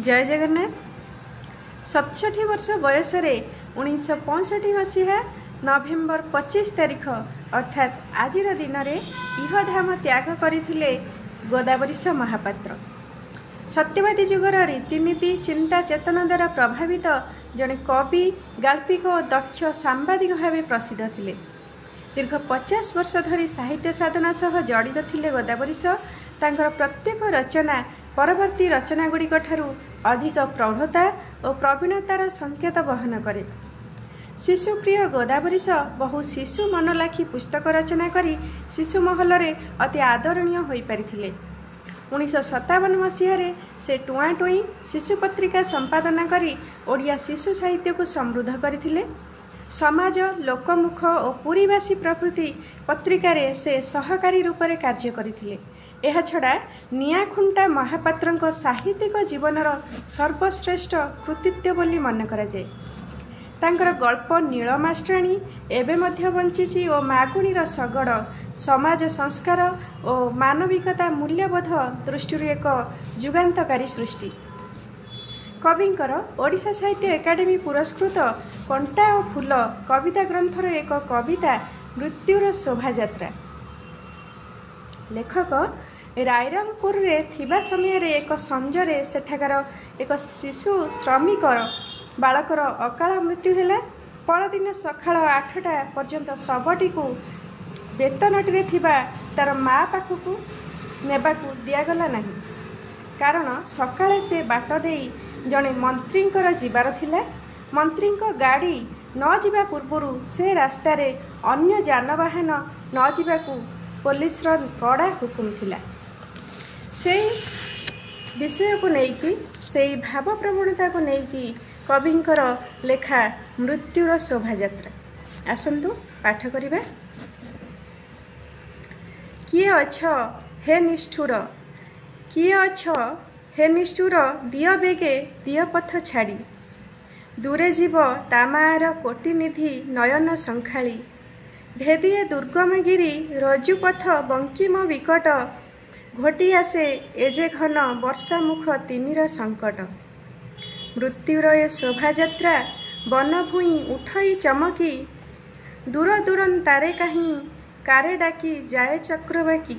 जय जगन्नाथ। 67 वर्ष बयस 1965 मसीहा नवेम्बर 25 तारिख अर्थात आज दिन में इहधाम त्याग करथिले गोदावरीश महापात्र। सत्यवादी जुगर रीतिनीति चिंता चेतना द्वारा प्रभावित जड़े कवि गाल्पिक और दक्ष सांबादिक भाव प्रसिद्ध थिले। दीर्घ 50 वर्ष धरी साहित्य साधना सह जड़ित थिले गोदावरीश। तांकर प्रत्येक रचना परवर्ती रचनागुड़िक ठारू अधिक प्रौढ़ता और प्रवीणतार संकेत बहन करे। शिशुप्रिय गोदावरीश बहु शिशु मनलाखी पुस्तक रचना करी शिशु महल अति आदरणीय हो पारिथिले। 1957 मसीह से टुआ टुई शिशु पत्रिका संपादना करी ओडिया शिशु साहित्य को समृद्ध करथिले। समाज लोकमुख और पुरीवासी प्रभृति पत्रिकार से सहकारी रूप में कार्य करथिले। यह छड़ा नियाखुंटा महापात्र साहित्यिक जीवनर सर्वश्रेष्ठ कृतित्व बोली मन कराए। तांकर गल्प नीलमास्ट्राणी एबे मध्य बंचिची और मागुणीर सगड़ समाज संस्कार और मानविकता मूल्यबोध दृष्टि एक जुगान्तकारी सृष्टि। कविंकर ओडिशा साहित्य एकाडेमी पुरस्कृत कंटा और फूल कविता ग्रंथर एक कविता मृत्युर शोभायात्रा। लेखक रायरंगपुर रे थिबा समय रे एक संजरे सेठाकार एक शिशु श्रमिक बालकर अकाल मृत्यु है। परदिन सकाळ 8टा पर्यंत शवटी को बेतनटी थिबा तार माँ पाखकू नेबाकू दियागला नहीं, कारण सकाळे से बाट देई जड़े मंत्री जीवार थिला। मंत्री गाड़ी न जिबा पूर्वरु से रास्ता रे अन्य जानवाहन न जिबाकू पुलिस कड़ा हुकुम थिला। से विषय को लेकिन से भाव प्रवणता को लेकिन कविंकर लेखा मृत्युर शोभायात्रा। आसंतु पाठ करिबा। किए अछ हे निष्ठुर, किए अछ हे निष्ठुर, दिय बेगे दिय पथ छाड़ी, दूरे जीव तामार कोटिनिधि नयन संखाली, भेदिए दुर्गम गिरी रजुपथ बंकिम विकट, घोटी आसे एजे घन वर्षा मुख तिमिर संकट। मृत्युर ए शोभायात्रा वन भूई उठई चमकी, दूर दूरन तारे कहीं कारे डाकी जाए चक्रबाकी,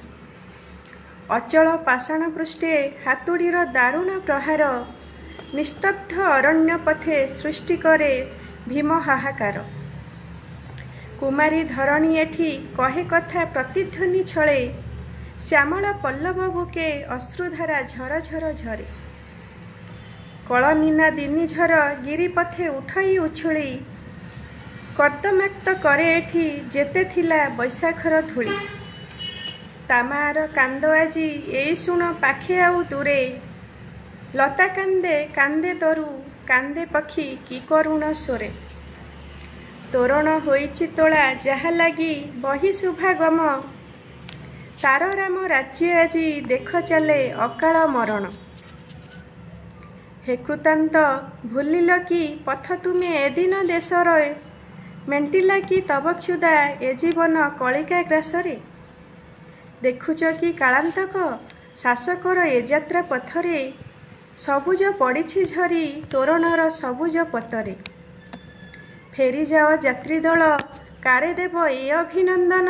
अचल पाषाण पृष्ठे हातुड़ीर दारुण प्रहार, निस्तब्ध अरण्य पथे सृष्टि करे भीम हाहाकार। कुमारी धरणी एठी कहे कथा प्रतिध्वनि छळे, श्यामल पल्लव बुके अश्रुधारा झर झर झरे, कलनीना दिनी झर गिरिपथे उठई उछुली, कर्दमाक्त करे एठी जेते थिला बैसाखर धूली। तामार कांद आजी एई शुण पाखे आउ दूरे, लता कांदे कांदे तरु कांदे पक्षी की करुण सोरे। तोरण होइछि तोला जहा लागी बही शुभागम, तार राम राज्य आजी देख चले अकाल मरण। हे कृतांत भूलिल कि पथ तुमे एदिन देशर, मेंटिला कि तब क्षुदा ए जीवन कलिका ग्रासरे। देखुच कि कालांतक शासकर ए यात्रा पथरे, सबुज पड़िछि झरी तोरणर सबुज पतरे। फेरी जाओ यात्री दल कारे देव ए अभिनंदन,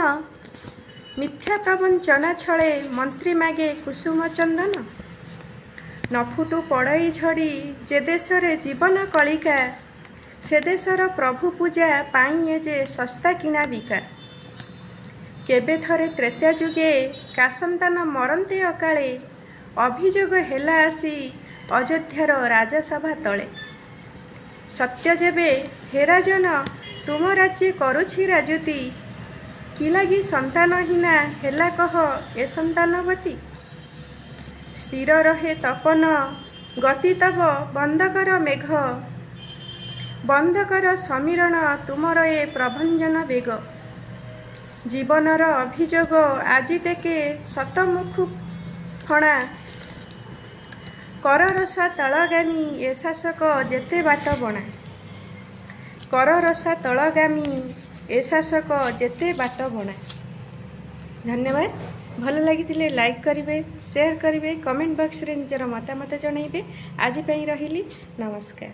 मिथ्या प्रवंचना छळे मंत्री मागे कुसुम चंदन। न फुटु पड़ई झड़ी जे देशरे जीवन कलिका, से देशर प्रभु पूजा पाई ए जे सस्ता किना बिका। केबे थरे त्रेता जुगे का संतान मरंते अकाले, अभियोग हेला आसी अयोध्यार राजसभा तले। सत्य जेबे हे राजन तुम राज्य करुछि राजुती, कि लगी संतानहीना हेला कह ए संतानवती। स्थिर रहे तपन गति तब बंद कर मेघ, बंद कर समीरण तुमर ए प्रभंजन बेग। जीवनर अभियोग आजि टेके शतमुख फणा, कर रसा तलगामी ए शासक जेते बाट बणा। कर रसा तलगामी ए शासक जेते बाट बणा। धन्यवाद। भल लगी लाइक करेंगे, शेयर करेंगे, कमेंट बॉक्स रे निजर मतामत जनइबे। आज रही नमस्कार।